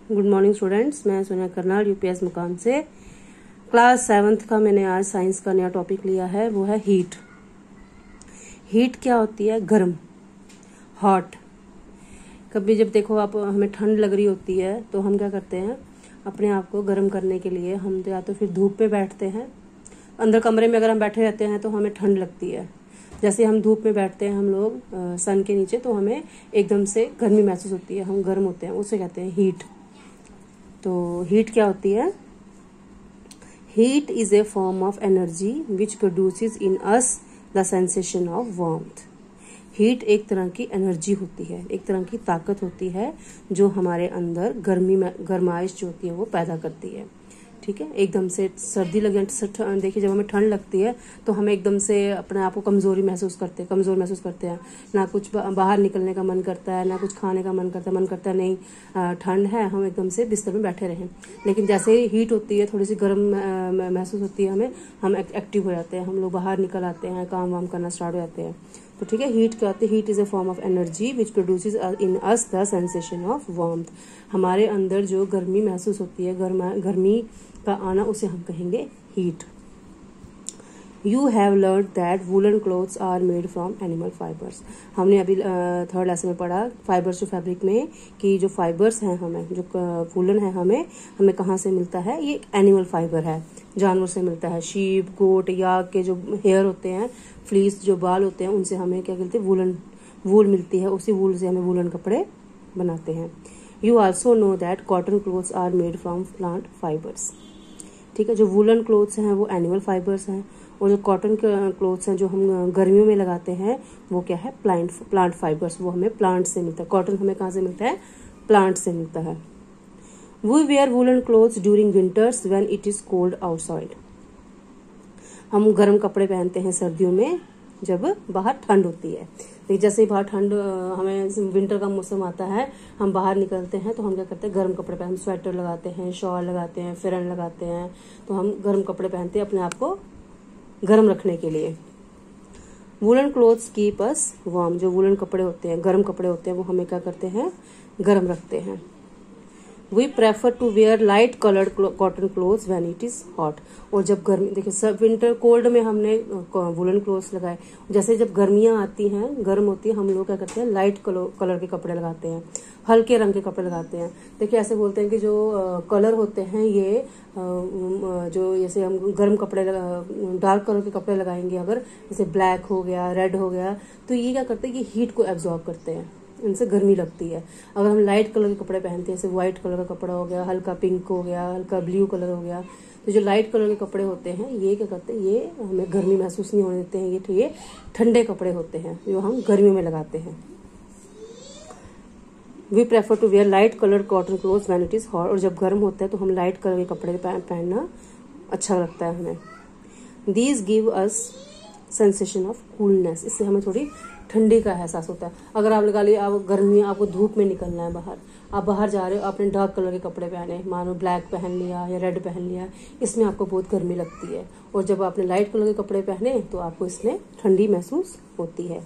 Good morning students, मैं Sonia Karnal UPS मुकाम से क्लास 7th का मैंने आज साइंस का नया टॉपिक लिया है, वो है हीट। हीट क्या होती है? गर्म, हॉट। कभी जब देखो आप हमें ठंड लग रही होती है तो हम क्या करते हैं, अपने आप को गर्म करने के लिए हम या तो फिर धूप पे बैठते हैं। अंदर कमरे में अगर हम बैठे रहते हैं तो हमें ठंड लगती है। जैसे हम धूप में बैठते हैं हम लोग सन के नीचे, तो हमें एकदम से गर्मी महसूस होती है, हम गर्म होते हैं, उसे कहते हैं हीट। तो हीट क्या होती है? Heat is a form of energy which produces in us the sensation of warmth. Heat एक तरह की एनर्जी होती है, एक तरह की ताकत होती है जो हमारे अंदर गर्माइश जो होती है वो पैदा करती है। ठीक है, एकदम से सर्दी लगे, देखिए जब हमें ठंड लगती है तो हमें एकदम से अपने आप को कमजोर महसूस करते हैं। ना कुछ बाहर निकलने का मन करता है, ना कुछ खाने का मन करता है नहीं ठंड है, हम एकदम से बिस्तर में बैठे रहें। लेकिन जैसे ही हीट होती है, थोड़ी सी गर्म महसूस होती है हम एक्टिव हो जाते हैं, हम लोग बाहर निकल आते हैं, काम वाम करना स्टार्ट हो जाते हैं। तो ठीक है, हीट क्या होती है? Heat is a form of energy which produces in us the sensation of warmth. हमारे अंदर जो गर्मी महसूस होती है, गर्मी का आना, उसे हम कहेंगे heat. You have learn that woollen clothes are made from animal fibres. हमने अभी 3rd लेसन में पढ़ा फाइबर्स टू फैब्रिक में कि जो फाइबर्स हैं, हमें जो वुलन है हमें कहाँ से मिलता है? ये एनिमल फाइबर है, जानवर से मिलता है। शीप, गोट, याक के जो हेयर होते हैं, फ्लीस जो बाल होते हैं, उनसे हमें क्या मिलती है? वूल मिलती है। उसी वूल से हमें वुलन कपड़े बनाते हैं। You also know that cotton clothes are made from plant fibres. ठीक है, जो वुलन क्लोथ्स हैं वो एनिमल फाइबर्स हैं, और जो कॉटन क्लोथ्स हैं जो हम गर्मियों में लगाते हैं वो क्या है? Plant fibres. वो हमें प्लांट से मिलता है। कॉटन हमें कहाँ से मिलता है? प्लांट से मिलता है। We wear woollen clothes during winters when it is cold outside. हम गर्म कपड़े पहनते हैं सर्दियों में जब बाहर ठंड होती है। लेकिन जैसे ही बाहर ठंड, हमें विंटर का मौसम आता है, हम बाहर निकलते हैं तो हम क्या करते हैं? गर्म कपड़े पहन, स्वेटर लगाते हैं, शॉल लगाते हैं, फिरन लगाते हैं। तो हम गर्म कपड़े पहनते हैं अपने आप को गर्म रखने के लिए। Woollen clothes keep us warm. जो वुलन कपड़े होते हैं, गर्म कपड़े होते हैं, वो हमें क्या करते हैं? गर्म रखते हैं। We prefer to wear light coloured cotton clothes when it is hot. और जब गर्मी, देखिए सब विंटर कोल्ड में हमने वुलन क्लोथ्स लगाए। जैसे जब गर्मियां आती हैं, गर्म होती है, हम लोग क्या करते हैं? लाइट कलर के कपड़े लगाते हैं, हल्के रंग के कपड़े लगाते हैं। देखिए ऐसे बोलते हैं कि जो कलर होते हैं ये जो जैसे हम गर्म कपड़े डार्क कलर के कपड़े लगाएंगे, अगर जैसे ब्लैक हो गया, रेड हो गया, तो ये क्या करते हैं? ये हीट को एब्जॉर्ब करते हैं, इनसे गर्मी लगती है। अगर हम लाइट कलर के कपड़े पहनते हैं, जैसे व्हाइट कलर का कपड़ा हो गया, हल्का पिंक हो गया, हल्का ब्लू कलर हो गया, तो जो लाइट कलर के कपड़े होते हैं ये क्या करते हैं? ये हमें गर्मी महसूस नहीं होने देते हैं। ये ठंडे कपड़े होते हैं जो हम गर्मियों में लगाते हैं। We prefer to wear light colour cotton clothes when it is hot. और जब गर्म होता है तो हम लाइट कलर के कपड़े पहनना अच्छा लगता है हमें। These give us sensation of coolness. इससे हमें थोड़ी ठंडी का एहसास होता है। अगर आप लगा लिए, आप गर्मी, आपको धूप में निकलना है बाहर, आप बाहर जा रहे हो, आपने डार्क कलर के कपड़े पहने, मानो ब्लैक पहन लिया या रेड पहन लिया, इसमें आपको बहुत गर्मी लगती है। और जब आपने लाइट कलर के कपड़े पहने तो आपको इसमें ठंडी महसूस होती है।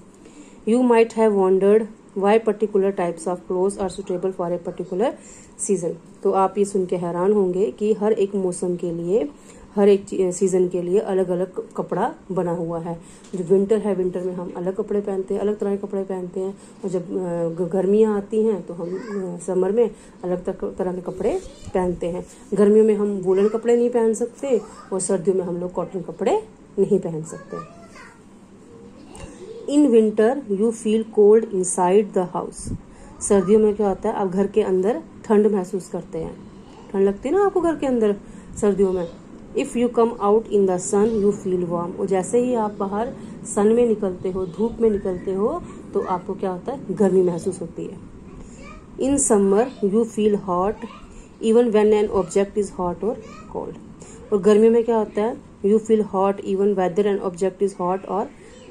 You might have wondered why particular types of clothes are suitable for a particular season. तो आप ये सुन के हैरान होंगे कि हर एक मौसम के लिए, हर एक सीजन के लिए अलग अलग कपड़ा बना हुआ है। जो विंटर है, विंटर में हम अलग कपड़े पहनते हैं, अलग तरह के कपड़े पहनते हैं। और जब गर्मियाँ आती हैं तो हम समर में अलग तरह के कपड़े पहनते हैं। गर्मियों में हम वुलन कपड़े नहीं पहन सकते, और सर्दियों में हम लोग कॉटन कपड़े नहीं पहन सकते। In winter you feel cold inside the house. सर्दियों में क्या होता है? आप घर के अंदर ठंड महसूस करते हैं, ठंड लगती है ना आपको घर के अंदर सर्दियों में। If you come out in the sun you feel warm. और जैसे ही आप बाहर सन में निकलते हो, धूप में निकलते हो, तो आपको क्या होता है? गर्मी महसूस होती है। In summer you feel hot even when an object is hot और कोल्ड। और गर्मियों में क्या होता है? You feel hot even whether an object is hot और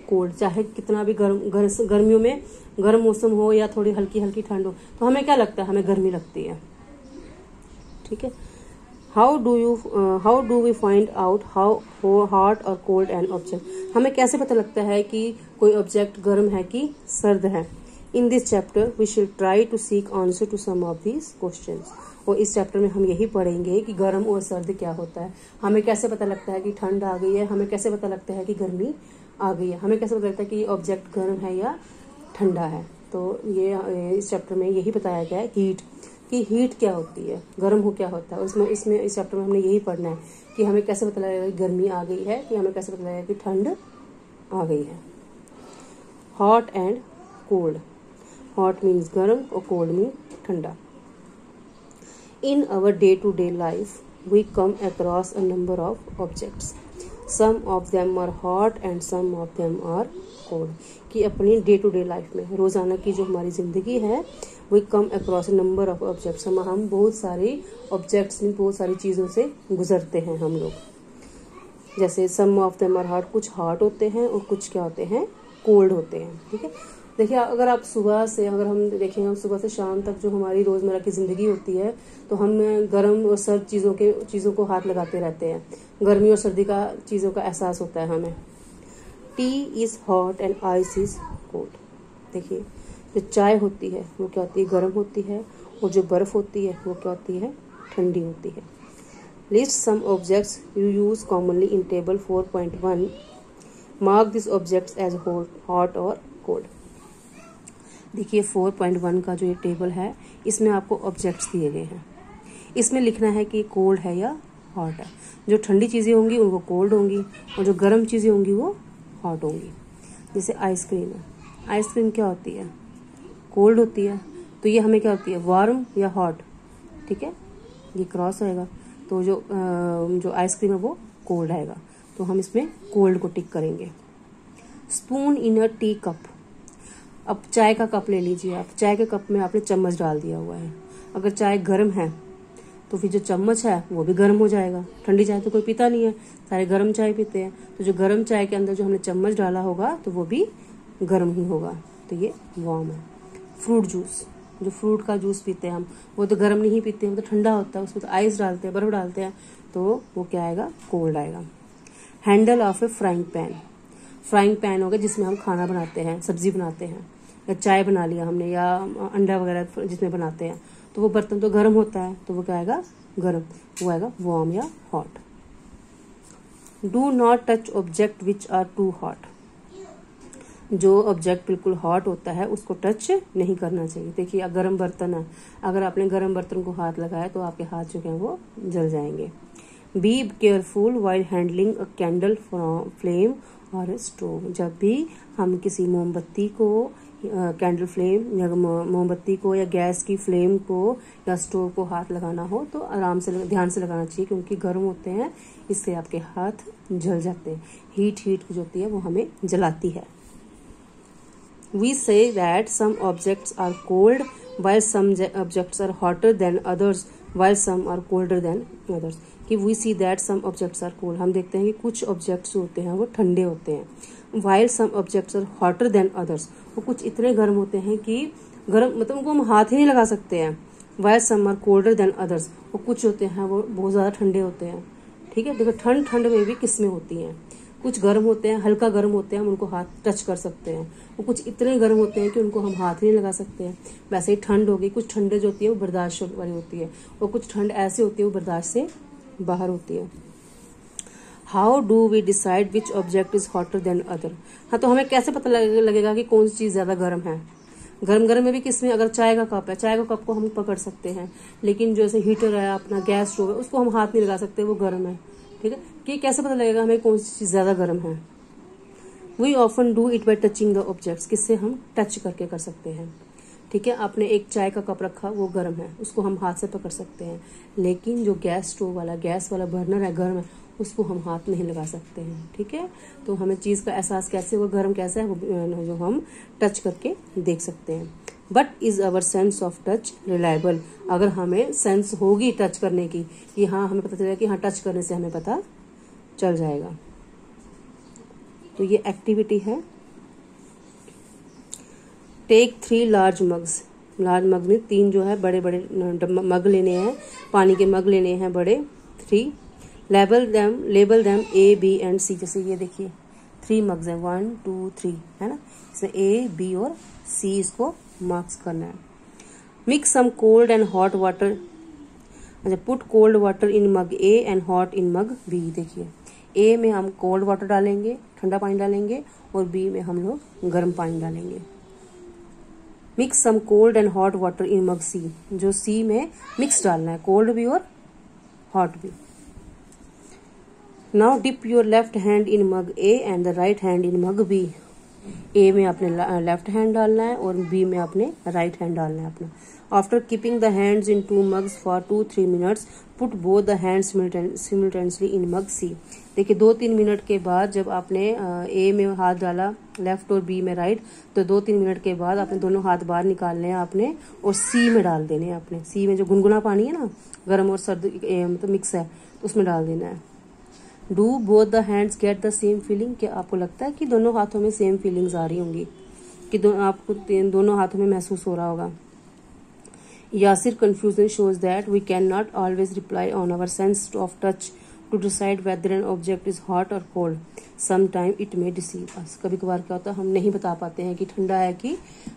कोल्ड। चाहे कितना भी गर्मियों में गर्म मौसम हो या थोड़ी हल्की हल्की ठंड हो, तो हमें क्या लगता है? हमें गर्मी लगती है। ठीक है। How do we find out how hot और कोल्ड एन ऑब्जेक्ट। हमें कैसे पता लगता है कि कोई ऑब्जेक्ट गर्म है कि सर्द है? In this chapter we shall try to seek answer to some of these questions. और इस चैप्टर में हम यही पढ़ेंगे कि गर्म और सर्द क्या होता है, हमें कैसे पता लगता है कि ठंड आ गई है, हमें कैसे पता लगता है कि गर्मी आ गई है, हमें कैसे पता लगता है कि ऑब्जेक्ट गर्म है या ठंडा है। तो ये इस चैप्टर में यही बताया गया है हीट, कि हीट क्या होती है, गर्म हो क्या होता है। उसमें इस चैप्टर में हमने यही पढ़ना है कि हमें कैसे पता लगेगा कि गर्मी आ गई है, कि हमें कैसे पता लगेगा कि ठंड आ गई है। Hot and cold, hot means गर्म और कोल्ड मीन्स ठंडा। In our day to day life we come across a number of objects, some of them are hot and some of them are cold. कि अपनी day to day life में, रोज़ाना की जो हमारी ज़िंदगी है, we come across a number of objects, हम बहुत सारे ऑब्जेक्ट्स में, बहुत सारी चीज़ों से गुजरते हैं हम लोग। जैसे सम ऑफ देम आर हॉट, कुछ हॉट होते हैं और कुछ क्या होते हैं, कोल्ड होते हैं। ठीक है, देखिए अगर आप सुबह से, अगर हम देखें, हम सुबह से शाम तक जो हमारी रोज़मर्रा की ज़िंदगी होती है, तो हम गर्म और सर्द चीज़ों को हाथ लगाते रहते हैं। गर्मी और सर्दी का चीज़ों का एहसास होता है हमें। T is hot and ice is cold. देखिए जो चाय होती है वो क्या होती है, गर्म होती है, और जो बर्फ़ होती है वो क्या होती है, ठंडी होती है। List some objects you use commonly in table 4.1, mark this objects as hot और कोल्ड। देखिए 4.1 का जो ये टेबल है, इसमें आपको ऑब्जेक्ट्स दिए गए हैं। इसमें लिखना है कि कोल्ड है या हॉट है। जो ठंडी चीज़ें होंगी उनको कोल्ड होंगी, और जो गर्म चीज़ें होंगी वो हॉट होंगी। जैसे आइसक्रीम है, आइसक्रीम क्या होती है, कोल्ड होती है। तो ये हमें क्या होती है, वार्म या हॉट। ठीक है, ये क्रॉस आएगा, तो जो आइसक्रीम है वो कोल्ड आएगा, तो हम इसमें कोल्ड को टिक करेंगे। Spoon in a tea cup, अब चाय का कप ले लीजिए आप, चाय के कप में आपने चम्मच डाल दिया हुआ है। अगर चाय गर्म है तो फिर जो चम्मच है वो भी गर्म हो जाएगा। ठंडी चाय तो कोई पीता नहीं है, सारे गर्म चाय पीते हैं, तो जो गर्म चाय के अंदर जो हमने चम्मच डाला होगा तो वो भी गर्म ही होगा, तो ये वार्म है। फ्रूट जूस, जो फ्रूट का जूस पीते हैं हम, वो तो गर्म नहीं पीते हैं, वो तो ठंडा होता है, उसमें तो आइस डालते हैं, बर्फ डालते हैं, तो वो क्या आएगा, कोल्ड आएगा। Handle of A frying pan, frying pan होगा जिसमें हम खाना बनाते हैं, सब्जी बनाते हैं, या चाय बना लिया हमने, या अंडा वगैरह जिसमें बनाते हैं, तो वो बर्तन तो गर्म होता है, तो वो क्या आएगा, गर्म, वो आएगा वार्म या hot. Do not touch object which are too hot, जो ऑब्जेक्ट बिल्कुल हॉट होता है उसको टच नहीं करना चाहिए। देखिए गर्म बर्तन है, अगर आपने गर्म बर्तन को हाथ लगाया तो आपके हाथ जो है वो जल जाएंगे। Be careful while handling a candle flame और स्टोव, जब भी हम किसी मोमबत्ती को, कैंडल फ्लेम या मोमबत्ती को, या गैस की फ्लेम को, या स्टोव को हाथ लगाना हो तो आराम से, ध्यान से लगाना चाहिए, क्योंकि गर्म होते हैं, इससे आपके हाथ जल जाते हैं। हीट जो होती है वो हमें जलाती है। We say that some objects are cold while some objects are hotter than others while some are colder than others। कि we see that some objects are cold, हम देखते हैं कि कुछ ऑब्जेक्ट्स होते हैं वो ठंडे होते हैं। while some objects are hotter than others, वो कुछ इतने गर्म होते हैं कि गर्म मतलब उनको हम हाथ ही नहीं लगा सकते हैं। while some are colder than others, वो कुछ होते हैं वो बहुत ज़्यादा ठंडे होते हैं। ठीक है, देखो ठंड में भी किस्में होती हैं, कुछ गर्म होते हैं, हल्का गर्म होते हैं, हम उनको हाथ टच कर सकते हैं, वो कुछ इतने गर्म होते हैं कि उनको हम हाथ नहीं लगा सकते हैं। वैसे ही ठंड होगी, कुछ ठंडे जो होती है वो बर्दाश्त वाली होती है, और कुछ ठंड ऐसी होती है वो बर्दाश्त से बाहर होती है। How do we decide which object is hotter than other, हाँ तो हमें कैसे पता लगेगा कि कौन सी चीज़ ज़्यादा गर्म है। गर्म में भी किसमें, अगर चाय का कप है, चाय का कप को हम पकड़ सकते हैं, लेकिन जैसे हीटर है अपना, गैस स्टोव है, उसको हम हाथ नहीं लगा सकते, वो गर्म है। ठीक है, कि कैसे पता लगेगा हमें कौन सी चीज़ ज़्यादा गर्म है। We often do it by touching the objects, किससे हम टच करके कर सकते हैं। ठीक है, आपने एक चाय का कप रखा, वो गर्म है, उसको हम हाथ से पकड़ सकते हैं, लेकिन जो गैस स्टोव वाला, गैस वाला बर्नर है, गर्म है, उसको हम हाथ नहीं लगा सकते हैं। ठीक है, तो हमें चीज़ का एहसास कैसे होगा, गर्म कैसा है, वो जो हम टच करके देख सकते हैं। But is our sense of touch reliable, अगर हमें सेंस होगी टच करने की, कि हाँ हमें पता चलेगा कि हाँ टच करने से हमें पता चल जाएगा। तो ये एक्टिविटी है। टेक 3 लार्ज मग्स, लार्ज मग में 3 जो है बड़े बड़े मग लेने हैं, पानी के मग लेने हैं बड़े 3। Label them A, B and C, जैसे ये देखिए 3 मग्स हैं, 1 2 3 है ना, इसमें A, B और C इसको मार्क्स करना है। Mix some cold and hot water, अच्छा put cold water in mug A and hot in mug B. देखिए ए में हम कोल्ड वाटर डालेंगे, ठंडा पानी डालेंगे, और बी में हम लोग गर्म पानी डालेंगे। Mix some cold and hot water in mug C, जो सी में मिक्स डालना है, कोल्ड भी और हॉट भी। Now dip your left hand in mug A and the right hand in mug B. A में अपने लेफ्ट हैंड डालना है और बी में अपने राइट हैंड डालना है अपना। After keeping the hands in 2 mugs for 2-3 minutes, put both the hands simultaneously in mug C. देखिए 2-3 मिनट के बाद जब आपने ए में हाथ डाला लेफ्ट और बी में राइट, तो 2-3 मिनट के बाद आपने दोनों हाथ बाहर निकालने हैं आपने और सी में डाल देने हैं अपने। सी में जो गुनगुना पानी है ना, गर्म और सर्द मतलब मिक्स है, तो उसमें डाल देना है। Do both the hands get the same feeling, क्या आपको लगता है कि दोनों हाथों में सेम फीलिंग्स आ रही होंगी, कि आपको दोनों हाथों में महसूस हो रहा होगा। Yasir confusion shows that we cannot always rely on our sense of touch to decide whether an object is hot or cold. Sometimes it may deceive us. कभी कभार क्या होता है, हम नहीं बता पाते हैं कि ठंडा है कि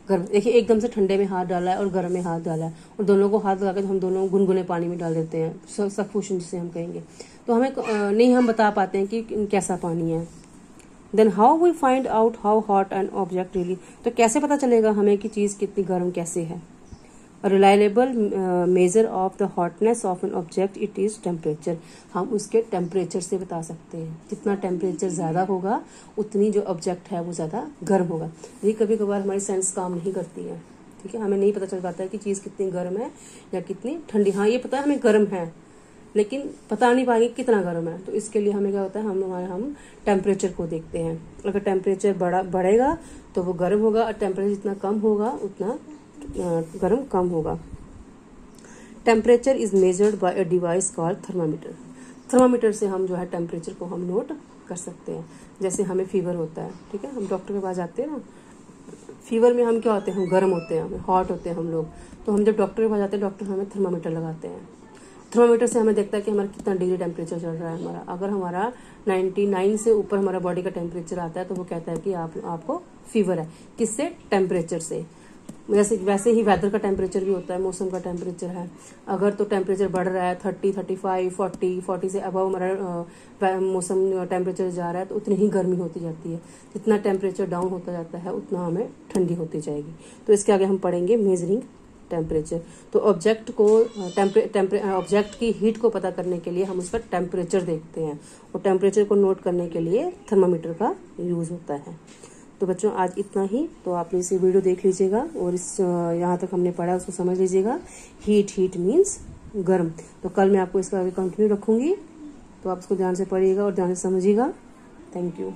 गर्म। देखिए एकदम से ठंडे में हाथ डाला है और गर्म में हाथ डाला है, और दोनों को हाथ लगा के हम दोनों गुनगुने पानी में डाल देते हैं, सफोकेशन जिसे हम कहेंगे, तो हमें नहीं हम बता पाते हैं कि कैसा पानी है। Then how we find out how hot an object really, तो कैसे पता चलेगा हमें कि चीज़ कितनी गर्म कैसे है। Reliable measure of the hotness of an object it is temperature, हम उसके टेम्परेचर से बता सकते हैं। जितना टेम्परेचर ज़्यादा होगा उतनी जो ऑब्जेक्ट है वो ज़्यादा गर्म होगा। ये कभी कभार हमारी सेंस काम नहीं करती है, ठीक है, हमें नहीं पता चल पाता है कि चीज़ कितनी गर्म है या कितनी ठंडी। हाँ ये पता है हमें गर्म है, लेकिन पता नहीं पाएंगे कितना गर्म है, तो इसके लिए हमें क्या होता है, हम टेम्परेचर को देखते हैं। अगर टेम्परेचर बढ़ेगा तो वो गर्म होगा, और टेम्परेचर जितना कम होगा उतना गर्म कम होगा। Temperature is measured by a device called thermometer. Thermometer से हम जो है टेम्परेचर को हम नोट कर सकते हैं। जैसे हमें फीवर होता है, ठीक है, हम डॉक्टर के पास जाते हैं ना, फीवर में हम क्या होते हैं, हम गर्म होते हैं, हमें हॉट होते हैं हम लोग, तो हम जब डॉक्टर के पास जाते हैं डॉक्टर हमें थर्मामीटर लगाते हैं। थर्मामीटर से हमें देखता है कि हमारा कितना डिग्री टेम्परेचर चल रहा है हमारा। अगर हमारा 99 से ऊपर हमारा बॉडी का टेम्परेचर आता है तो वो कहता है कि आपको फीवर है। किससे? टेम्परेचर से। वैसे ही वेदर का टेम्परेचर भी होता है, मौसम का टेम्परेचर है। अगर तो टेम्परेचर बढ़ रहा है 30, 35, 40 से अबव हमारा मौसम टेम्परेचर जा रहा है तो उतनी ही गर्मी होती जाती है। जितना टेम्परेचर डाउन होता जाता है उतना हमें ठंडी होती जाएगी। तो इसके आगे हम पढ़ेंगे मेजरिंग टेम्परेचर। तो ऑब्जेक्ट को ऑब्जेक्ट की हीट को पता करने के लिए हम उसका टेम्परेचर देखते हैं, और टेम्परेचर को नोट करने के लिए थर्मामीटर का यूज होता है। तो बच्चों आज इतना ही, तो आप इसे वीडियो देख लीजिएगा और इस यहाँ तक हमने पढ़ा उसको समझ लीजिएगा। हीट मीन्स गर्म। तो कल मैं आपको इसका आगे कंटिन्यू रखूंगी, तो आप इसको ध्यान से पढ़िएगा और ध्यान से समझिएगा। Thank you.